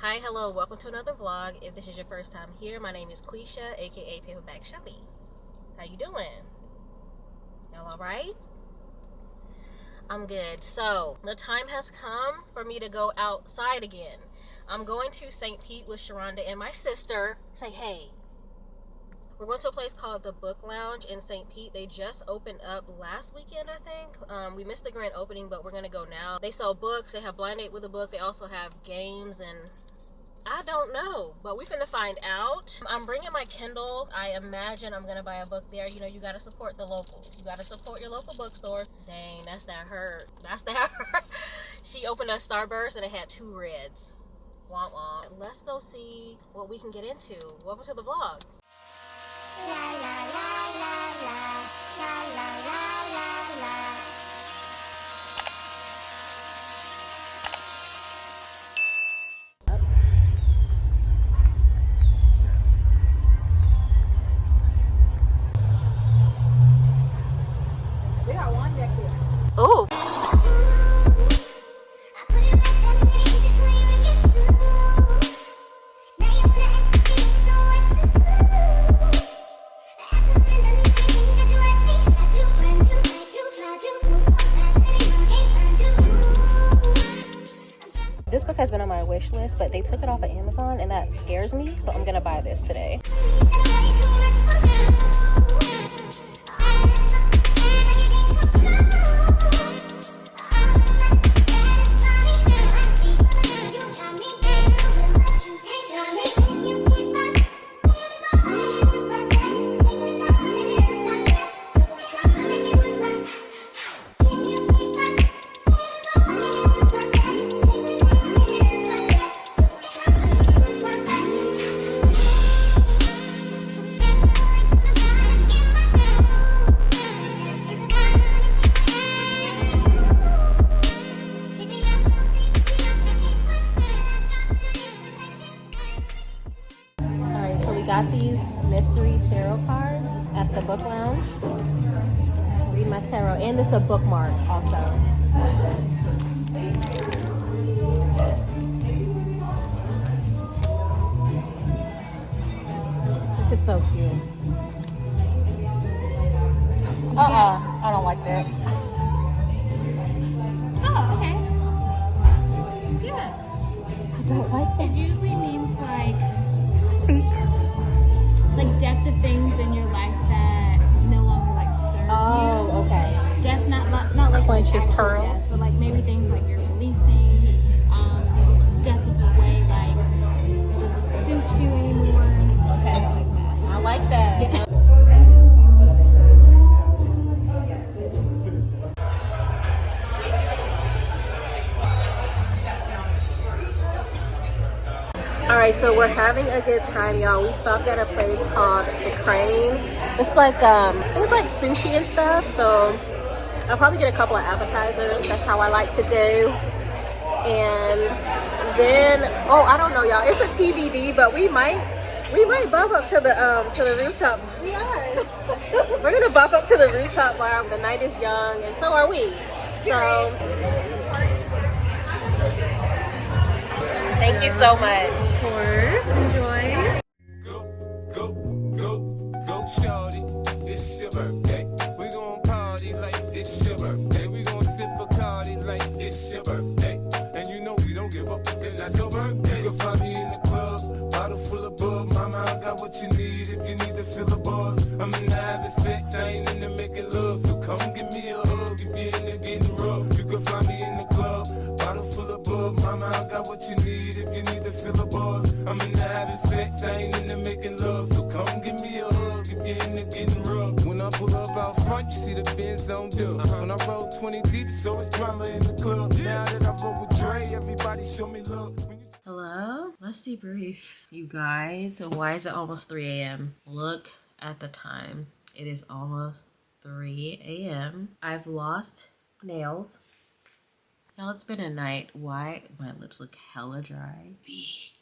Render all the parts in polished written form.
Hi, hello, welcome to another vlog. If this is your first time here, my name is Quisha, aka Paperback Shawty. How you doing? Y'all alright? I'm good. So, the time has come for me to go outside again. I'm going to St. Pete with Sharonda and my sister. Say hey. We're going to a place called the Book Lounge in St. Pete. They just opened up last weekend, I think. We missed the grand opening, but we're going to go now. They sell books. They have blind date with a book. They also have games and I don't know, but we finna find out. I'm bringing my Kindle. I imagine I'm gonna buy a book there. You know, you gotta support the locals. You gotta support your local bookstore. Dang, that's that hurt. That's that hurt. She opened a Starburst and it had 2 reds. Womp womp. Let's go see what we can get into. Welcome to the vlog. La, la, la, la, la. La, la, la, la, la. Oh. This book has been on my wish list, but they took it off of Amazon and that scares me, so I'm gonna buy this today. Got these mystery tarot cards at the Book Lounge. Read my tarot, and it's a bookmark also. This is so cute. I don't like that. Oh, okay. Yeah. I don't like that. It usually means like Speak. Death of things in your life that no longer like serve you. Oh, okay. Death, not like Clench his actual pearls. death, but like maybe things like you're releasing. Death of the way like it doesn't suit you anymore. Okay. Things like that. I like that. Yeah. Alright, so we're having a good time, y'all. We stopped at a place called The Crane. It's like sushi and stuff, so I'll probably get a couple of appetizers. That's how I like to do. And then, oh, I don't know, y'all. It's a TBD, but we might bump up to the rooftop. We are. We're gonna bump up to the rooftop bar. The night is young, and so are we. So thank you so much. Of course. Enjoy. Go, Shawty. It's your birthday. We gon' party like it's your birthday. We gon' sip Bacardi like it's your birthday. And you know we don't give up if it's not your birthday. You can find me in the club, bottle full of bub. Mama, I got what you need if you need to fill the bars. I'm in the having sex, I ain't into making love. So come give me a hug if you're in there getting rough. You can find me in the club, bottle full of bub. Mama, I got what you need if you need to fill the bars. I'm in the having sex, I ain't into making love. So come give me a hug if you're in there getting rough. When I pull up out front, you see the Benz on dub. When I roll 20 deep, so it's drama in the club. Now that I roll with Dre, everybody show me love. Hello? Let's debrief, you guys. Why is it almost 3 a.m.? Look at the time. It is almost 3 a.m. I've lost nails. Y'all, it's been a night. Why? My lips look hella dry.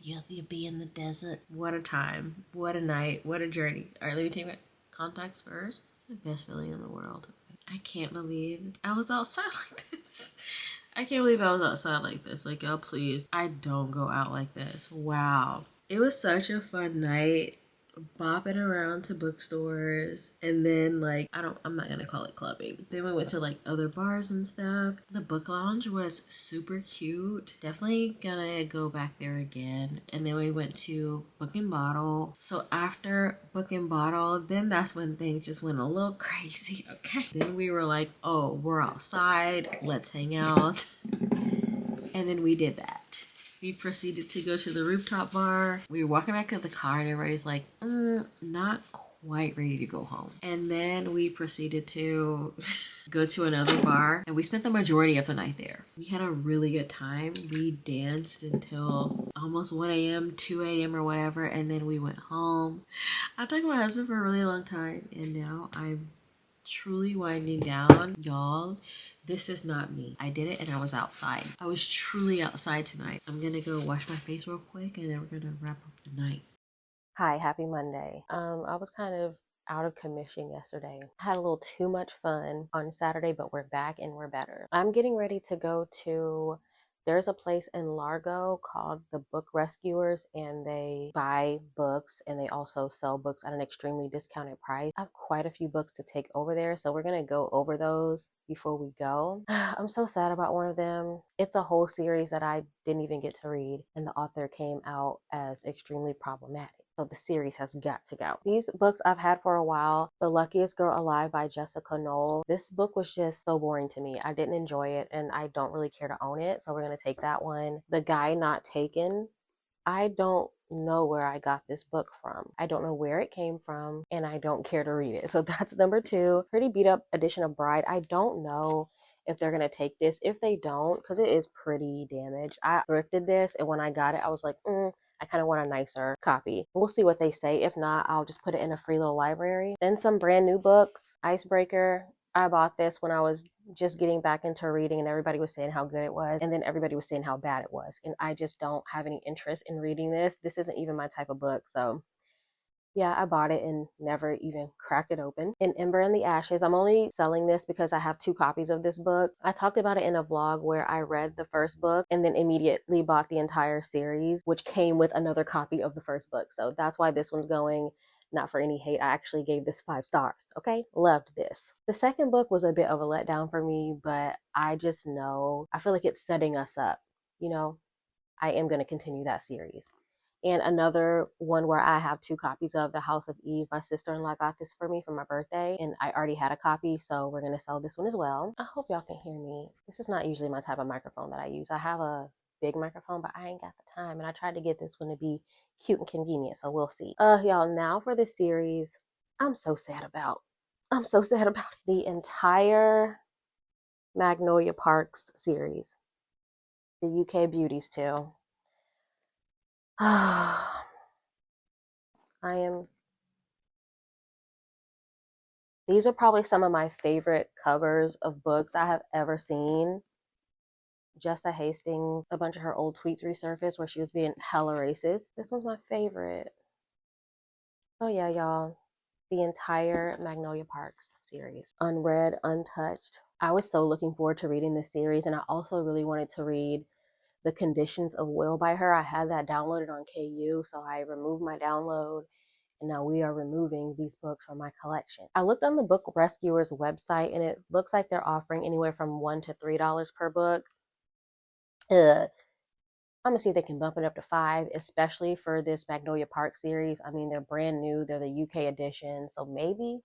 You'll be in the desert. What a time. What a night. What a journey. All right, let me take my contacts first. The best feeling in the world. I can't believe I was outside like this. I can't believe I was outside like this. Like, y'all, please. I don't go out like this. Wow. It was such a fun night. Bopping around to bookstores, and then like I'm not gonna call it clubbing. Then we went to like other bars and stuff. The book lounge was super cute. Definitely gonna go back there again. And then we went to Book and Bottle. So after Book and Bottle, then that's when things just went a little crazy. Okay, then we were like, oh, we're outside, let's hang out. And then we did that. We proceeded to go to the rooftop bar. We were walking back to the car and everybody's like, not quite ready to go home. And then we proceeded to go to another bar and we spent the majority of the night there. We had a really good time. We danced until almost 1 a.m., 2 a.m. or whatever. And then we went home. I talked to my husband for a really long time and now I'm truly winding down. Y'all, this is not me. I did it and I was outside. I was truly outside tonight. I'm gonna go wash my face real quick and then we're gonna wrap up the night. Hi, happy Monday. I was kind of out of commission yesterday. Had a little too much fun on Saturday, but we're back and we're better. I'm getting ready to go to there's a place in Largo called the Book Rescuers, and they buy books and they also sell books at an extremely discounted price. I have quite a few books to take over there, so we're going to go over those before we go. I'm so sad about one of them. It's a whole series that I didn't even get to read, and the author came out as extremely problematic. So the series has got to go. These books I've had for a while. The Luckiest Girl Alive by Jessica Knoll. This book was just so boring to me. I didn't enjoy it and I don't really care to own it. So we're going to take that one. The Guy Not Taken. I don't know where I got this book from. I don't know where it came from and I don't care to read it. So that's number 2. Pretty beat up edition of Bride. I don't know if they're going to take this. If they don't, because it is pretty damaged. I thrifted this and when I got it, I was like, I kind of want a nicer copy. We'll see what they say. If not, I'll just put it in a free little library. Then some brand new books. Icebreaker. I bought this when I was just getting back into reading and everybody was saying how good it was. And then everybody was saying how bad it was. And I just don't have any interest in reading this. This isn't even my type of book. So yeah, I bought it and never even cracked it open. In Ember and the Ashes, I'm only selling this because I have 2 copies of this book. I talked about it in a vlog where I read the first book and then immediately bought the entire series, which came with another copy of the first book. So that's why this one's going. Not for any hate. I actually gave this 5 stars. Okay? Loved this. The second book was a bit of a letdown for me, but I just know, I feel like it's setting us up. You know, I am going to continue that series. And another one where I have 2 copies of The House of Eve. My sister-in-law got this for me for my birthday, and I already had a copy, so we're going to sell this one as well. I hope y'all can hear me. This is not usually my type of microphone that I use. I have a big microphone, but I ain't got the time, and I tried to get this one to be cute and convenient, so we'll see. Y'all, now for this series, I'm so sad about the entire Magnolia Parks series. The UK Beauties too. These are probably some of my favorite covers of books I have ever seen. Jessa Hastings, a bunch of her old tweets resurfaced where she was being hella racist. This one's my favorite. Oh yeah, y'all. The entire Magnolia Parks series. Unread, untouched. I was so looking forward to reading this series, and I also really wanted to read The Conditions of Will by her. I had that downloaded on KU, so I removed my download, and now we are removing these books from my collection. I looked on the Book Rescuers website, and it looks like they're offering anywhere from $1 to $3 per book. I'm gonna see if they can bump it up to $5, especially for this Magnolia Park series. I mean, they're brand new. They're the UK edition, so maybe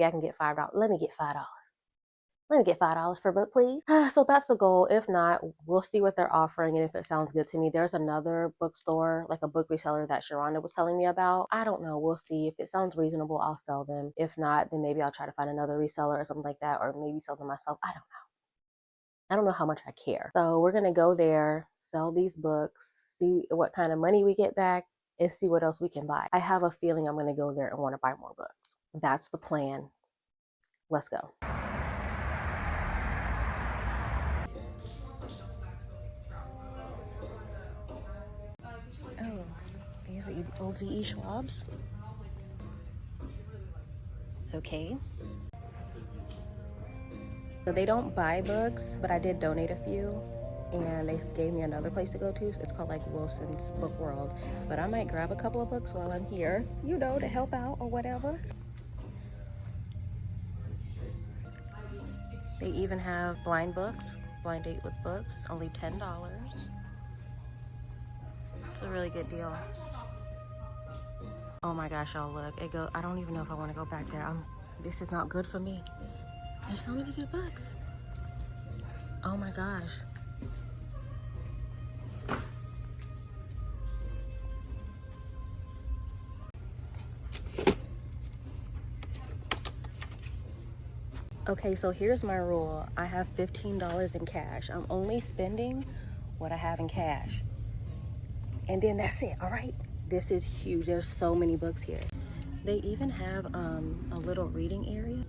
I can get $5. Let me get $5. Let me get $5 per book, please. So that's the goal. If not, we'll see what they're offering, and if it sounds good to me. There's another bookstore, like a book reseller that Sharonda was telling me about. I don't know. We'll see. If it sounds reasonable, I'll sell them. If not, then maybe I'll try to find another reseller or something like that, or maybe sell them myself. I don't know. I don't know how much I care. So we're going to go there, sell these books, see what kind of money we get back, and see what else we can buy. I have a feeling I'm going to go there and want to buy more books. That's the plan. Let's go. Oh, these are old V.E. Schwab's. Okay. So they don't buy books, but I did donate a few, and they gave me another place to go to. It's called like Wilson's Book World, but I might grab a couple of books while I'm here, you know, to help out or whatever. They even have blind books, blind date with books, only $10. It's a really good deal. Oh my gosh, y'all, look, I don't even know if I want to go back there. This is not good for me. There's so many good books. Oh my gosh. Okay, so here's my rule. I have $15 in cash. I'm only spending what I have in cash. And then that's it, all right? This is huge. There's so many books here. They even have a little reading area.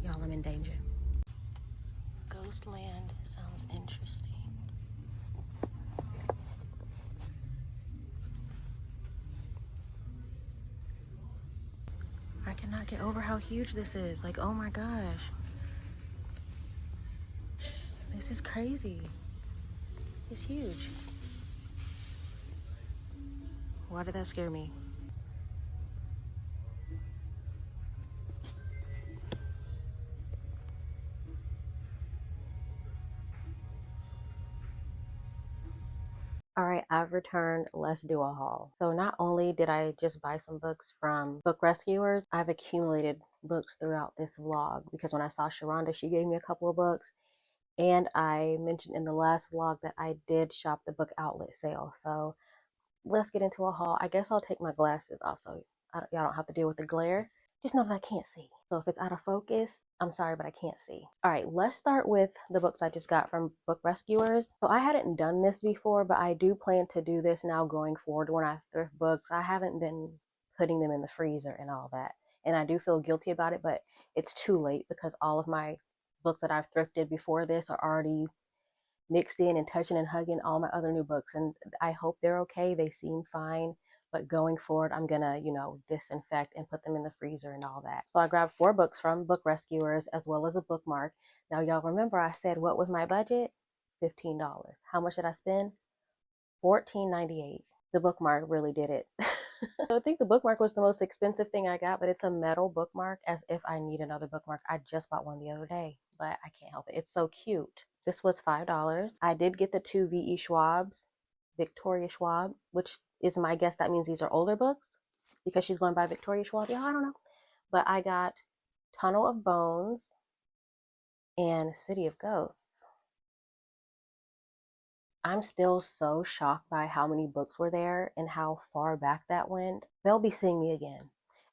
Y'all, I'm in danger. Ghostland sounds interesting. I cannot get over how huge this is. Like, oh my gosh. This is crazy. It's huge. Why did that scare me? All right, I've returned. Let's do a haul. So not only did I just buy some books from Book Rescuers, I've accumulated books throughout this vlog because when I saw Sharonda, she gave me a couple of books. And I mentioned in the last vlog that I did shop the book outlet sale. So let's get into a haul. I guess I'll take my glasses off so y'all don't have to deal with the glare. Just know that I can't see. So if it's out of focus, I'm sorry, but I can't see. All right, let's start with the books I just got from Book Rescuers. So I hadn't done this before, but I do plan to do this now going forward when I thrift books. I haven't been putting them in the freezer and all that. And I do feel guilty about it, but it's too late because all of my books that I've thrifted before this are already mixed in and touching and hugging all my other new books, and I hope they're okay. They seem fine, but going forward I'm gonna, you know, disinfect and put them in the freezer and all that. So I grabbed 4 books from Book Rescuers as well as a bookmark. Now y'all remember I said what was my budget? $15. How much did I spend? $14.98. The bookmark really did it. So I think the bookmark was the most expensive thing I got, but it's a metal bookmark as if I need another bookmark. I just bought one the other day, but I can't help it. It's so cute. This was $5. I did get the 2 V.E. Schwab's, Victoria Schwab, which is my guess that means these are older books because she's going by Victoria Schwab. Yeah, I don't know. But I got Tunnel of Bones and City of Ghosts. I'm still so shocked by how many books were there and how far back that went. They'll be seeing me again,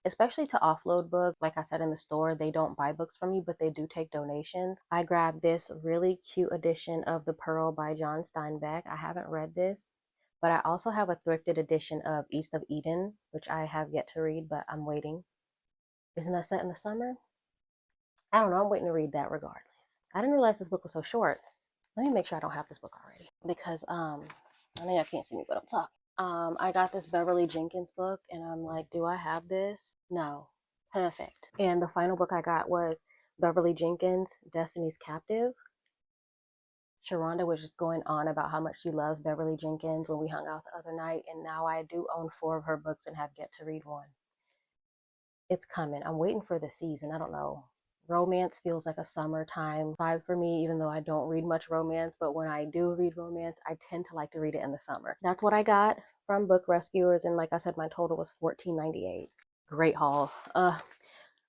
especially to offload books. Like I said in the store, they don't buy books from me, but they do take donations. I grabbed this really cute edition of The Pearl by John Steinbeck. I haven't read this, but I also have a thrifted edition of East of Eden, which I have yet to read, but I'm waiting. Isn't that set in the summer? I don't know. I'm waiting to read that regardless. I didn't realize this book was so short. Let me make sure I don't have this book already because I know y'all can't see me, but I'm talking. I got this Beverly Jenkins book and I'm like, do I have this? No. Perfect. And the final book I got was Beverly Jenkins, Destiny's Captive. Sharonda was just going on about how much she loves Beverly Jenkins when we hung out the other night, and now I do own 4 of her books and have yet to read one. It's coming. I'm waiting for the season. I don't know. Romance feels like a summertime vibe for me, even though I don't read much romance. But when I do read romance, I tend to like to read it in the summer. That's what I got from Book Rescuers. And like I said, my total was $14.98. Great haul.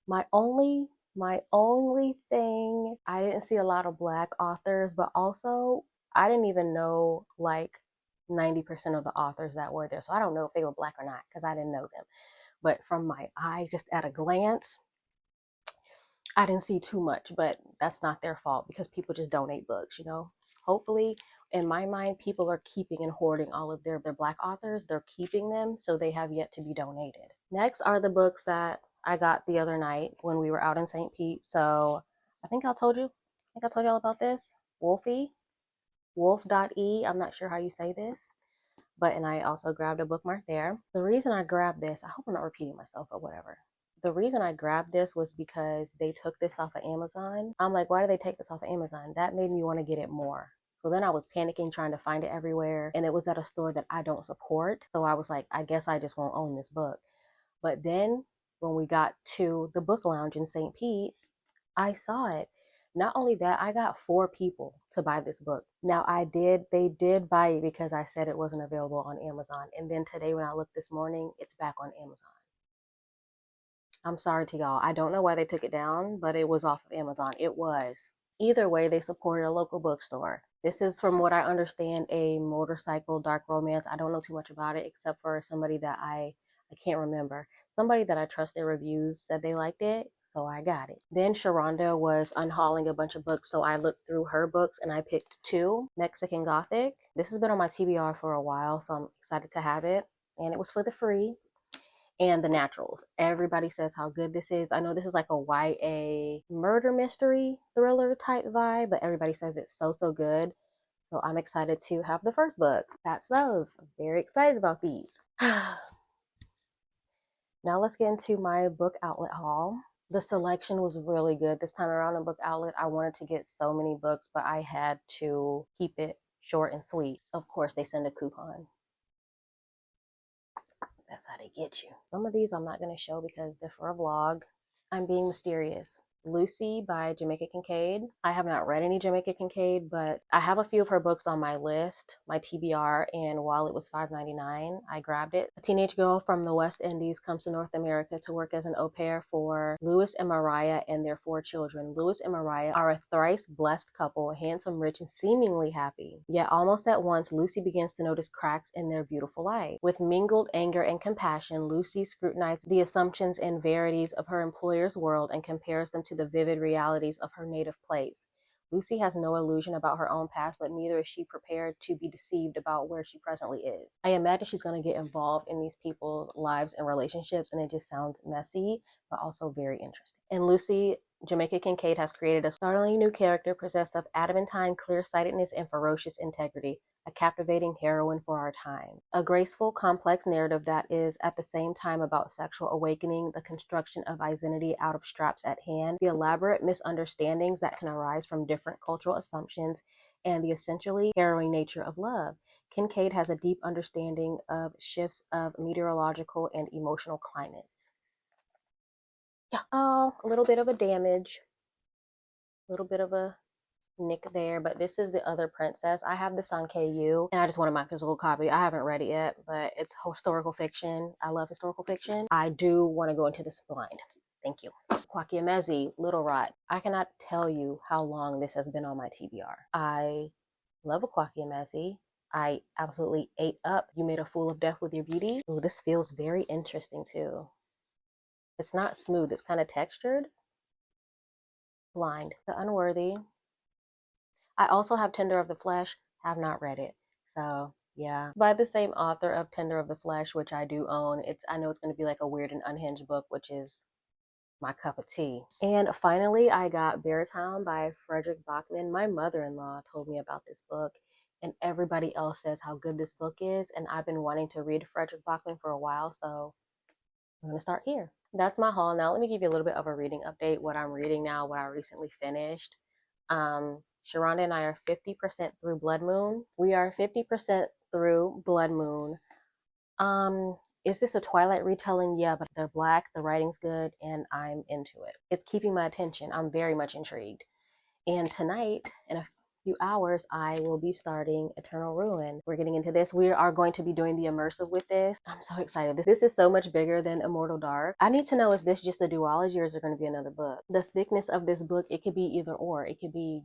My only thing, I didn't see a lot of Black authors, but also I didn't even know like 90% of the authors that were there. So I don't know if they were Black or not because I didn't know them. But from my eye, just at a glance, I didn't see too much, but that's not their fault because people just donate books, you know. Hopefully, in my mind, people are keeping and hoarding all of their Black authors. They're keeping them, so they have yet to be donated. Next are the books that I got the other night when we were out in St. Pete. So I think I told y'all about this. Wolfie, Wolf.e. I'm not sure how you say this, and I also grabbed a bookmark there. The reason I grabbed this, I hope I'm not repeating myself or whatever. The reason I grabbed this was because they took this off of Amazon. I'm like, why do they take this off of Amazon? That made me want to get it more. So then I was panicking trying to find it everywhere, and it was at a store that I don't support. So I was like, I guess I just won't own this book. But then when we got to the book lounge in St. Pete, I saw it. Not only that, I got 4 people to buy this book. Now they did buy it because I said it wasn't available on Amazon. And then today when I looked this morning, it's back on Amazon. I'm sorry to y'all. I don't know why they took it down, but it was off of Amazon. It was. Either way, they supported a local bookstore. This is, from what I understand, a motorcycle dark romance. I don't know too much about it except for somebody that I can't remember. Somebody that I trust their reviews said they liked it, so I got it. Then Sharonda was unhauling a bunch of books, so I looked through her books and I picked 2. Mexican Gothic. This has been on my TBR for a while, so I'm excited to have it. And it was for the free. And The Naturals. Everybody says how good this is. I know this is like a YA murder mystery thriller type vibe, but everybody says it's so good. So I'm excited to have the first book. That's those. I'm very excited about these. Now let's get into my book outlet haul. The selection was really good this time around in Book Outlet. I wanted to get so many books, but I had to keep it short and sweet. Of course, they send a coupon. That's how they get you. Some of these I'm not going to show because they're for a vlog. I'm Being Mysterious. Lucy by Jamaica Kincaid. I have not read any Jamaica Kincaid, but I have a few of her books on my list, my TBR, and while it was $5.99, I grabbed it. A teenage girl from the West Indies comes to North America to work as an au pair for Louis and Mariah and their 4 children. Louis and Mariah are a thrice blessed couple, handsome, rich, and seemingly happy. Yet almost at once, Lucy begins to notice cracks in their beautiful life. With mingled anger and compassion, Lucy scrutinizes the assumptions and verities of her employer's world and compares them to the vivid realities of her native place. Lucy has no illusion about her own past, but neither is she prepared to be deceived about where she presently is. I imagine she's going to get involved in these people's lives and relationships, and it just sounds messy, but also very interesting. And Lucy, Jamaica Kincaid has created a startling new character possessed of adamantine clear-sightedness and ferocious integrity, a captivating heroine for our time. A graceful, complex narrative that is at the same time about sexual awakening, the construction of identity out of straps at hand, the elaborate misunderstandings that can arise from different cultural assumptions, and the essentially harrowing nature of love. Kincaid has a deep understanding of shifts of meteorological and emotional climates. Yeah, oh, a little bit of a damage, a little bit of a nick there, but this is the other princess. I have this on KU and I just wanted my physical copy. I haven't read it yet, but it's historical fiction. I love historical fiction. I do want to go into this blind. Thank you. Kwakiamezi, Little Rot. I cannot tell you how long this has been on my TBR. I love a Kwakiamezi. I absolutely ate up You Made a Fool of Death with Your Beauty. Ooh, this feels very interesting too. It's not smooth, it's kind of textured. Blind. The Unworthy. I also have Tender of the Flesh, have not read it. So yeah, by the same author of Tender of the Flesh, which I do own. I know it's going to be like a weird and unhinged book, which is my cup of tea. And finally, I got Beartown by Frederick Bachman. My mother-in-law told me about this book, and everybody else says how good this book is, and I've been wanting to read Frederick Bachman for a while, so I'm going to start here. That's my haul. Now let me give you a little bit of a reading update, what I'm reading now, what I recently finished. Sharonda and I are 50% through Blood Moon. We are 50% through Blood Moon. Is this a Twilight retelling? Yeah, but they're Black, the writing's good, and I'm into it. It's keeping my attention. I'm very much intrigued. And tonight, in a few hours, I will be starting Eternal Ruin. We're getting into this. We are going to be doing the immersive with this. I'm so excited. This is so much bigger than Immortal Dark. I need to know, is this just a duology or is there going to be another book? The thickness of this book, it could be either or. It could be,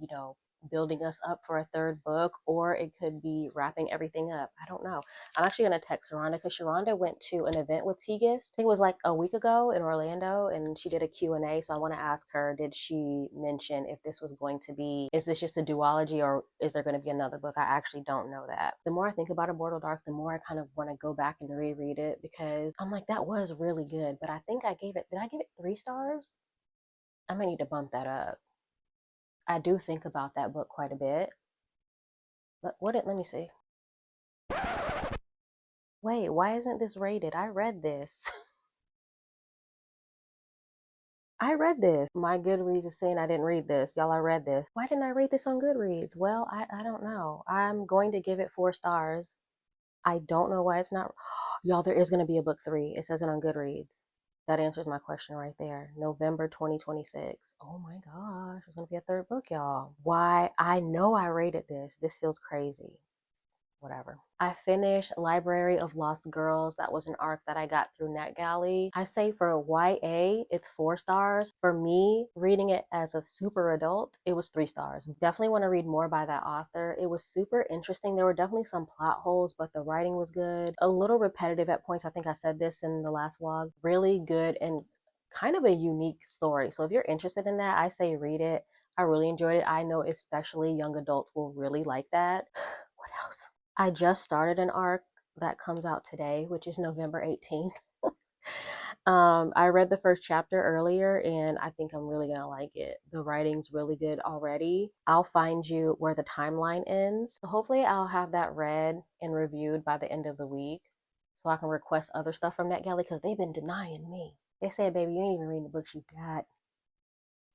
building us up for a third book, or it could be wrapping everything up. I don't know. I'm actually going to text Sharonda because Sharonda went to an event with Tegas. I think it was like a week ago in Orlando, and she did a Q&A. So I want to ask her, did she mention if this was going to be, is this just a duology or is there going to be another book? I actually don't know that. The more I think about Immortal Dark, the more I kind of want to go back and reread it because I'm like, that was really good. But I think did I give it 3 stars? I might need to bump that up. I do think about that book quite a bit. Let me see. Wait, why isn't this rated? I read this. I read this. My Goodreads is saying I didn't read this. Y'all, I read this. Why didn't I read this on Goodreads? Well, I don't know. I'm going to give it 4 stars. I don't know why it's not. Y'all, there is going to be a book 3. It says it on Goodreads. That answers my question right there. November 2026. Oh my gosh, there's going to be a 3rd book, y'all. Why? I know I rated this. This feels crazy. Whatever. I finished Library of Lost Girls. That was an arc that I got through NetGalley. I say for YA, it's 4 stars. For me, reading it as a super adult, it was 3 stars. Definitely want to read more by that author. It was super interesting. There were definitely some plot holes, but the writing was good. A little repetitive at points. I think I said this in the last vlog. Really good and kind of a unique story. So if you're interested in that, I say read it. I really enjoyed it. I know especially young adults will really like that. What else? I just started an arc that comes out today, which is November 18th. I read the first chapter earlier and I think I'm really gonna like it. The writing's really good already. I'll find you where the timeline ends. So hopefully I'll have that read and reviewed by the end of the week so I can request other stuff from NetGalley because they've been denying me. They said, baby, you ain't even reading the books you got.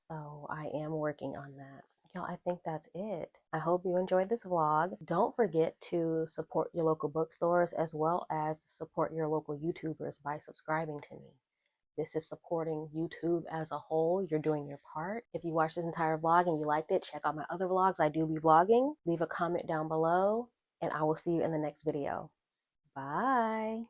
So I am working on that. Y'all, I think that's it. I hope you enjoyed this vlog. Don't forget to support your local bookstores as well as support your local YouTubers by subscribing to me. This is supporting YouTube as a whole. You're doing your part. If you watched this entire vlog and you liked it, check out my other vlogs. I do be vlogging. Leave a comment down below and I will see you in the next video. Bye.